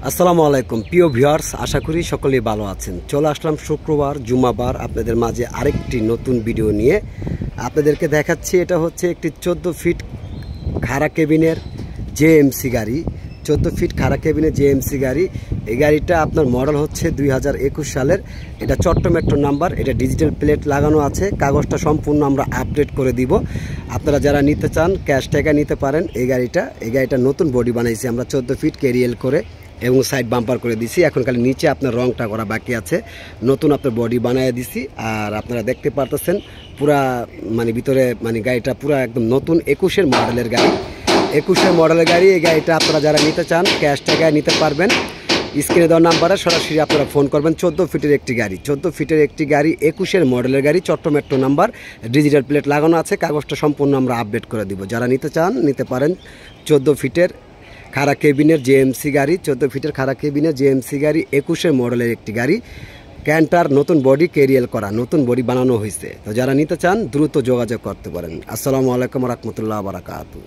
আসসালামু আলাইকুম প্রিয় ভিউয়ার্স, আশা করি সকলেই ভালো আছেন। চলে আসলাম শুক্রবার জুমাবার আপনাদের মাঝে আরেকটি নতুন ভিডিও নিয়ে। আপনাদেরকে দেখাচ্ছি এটা হচ্ছে একটি 14 ফিট খাড়া কেবিনের জেএমসি গাড়ি। 14 ফিট খাড়া কেবিনের জেএমসি গাড়ি। এই গাড়িটা আপনার মডেল হচ্ছে 2021 সালের। এটা চট্ট মেট্রো নাম্বার, এটা ডিজিটাল প্লেট লাগানো আছে। কাগজটা সম্পূর্ণ আমরা আপডেট করে দিব। আপনারা যারা নিতে চান ক্যাশ টাকা নিতে পারেন। এই গাড়িটা নতুন বডি বানাইছি আমরা 14 ফিট ক্যারিয়েল করে এবং সাইড বাম্পার করে দিছি। এখন খালি নিচে আপনার রংটা করা বাকি আছে, নতুন আপনার বডি বানিয়ে দিছি। আর আপনারা দেখতে পারতেছেন পুরা ভিতরে গাড়িটা পুরা একদম নতুন 21 মডেলের গাড়ি। 21 মডেলের গাড়ি। এই গাড়িটা আপনারা যারা নিতে চান ক্যাশ টাকায় নিতে পারবেন। স্ক্রিনে দেওয়া নাম্বারে সরাসরি আপনারা ফোন করবেন। 14 ফিটের একটি গাড়ি, 14 ফিটের একটি গাড়ি, 21 মডেলের গাড়ি, চট্ট মেট্রো নাম্বার, ডিজিটাল প্লেট লাগানো আছে। কাগজটা সম্পূর্ণ আমরা আপডেট করে দিব। যারা নিতে চান নিতে পারেন। 14 ফিটের খাড়া কেবিনের জেএমসি গাড়ি, 14 ফিটের খাড়া কেবিনের জেএমসি গাড়ি, 21 মডেলের একটি গাড়ি। ক্যান্টার নতুন বডি ক্যারিয়েল করা, নতুন বডি বানানো হয়েছে। তো যারা নিতে চান দ্রুত যোগাযোগ করতে পারেন। আসসালামু আলাইকুম রহমতুল্লাহ বারাকাতু।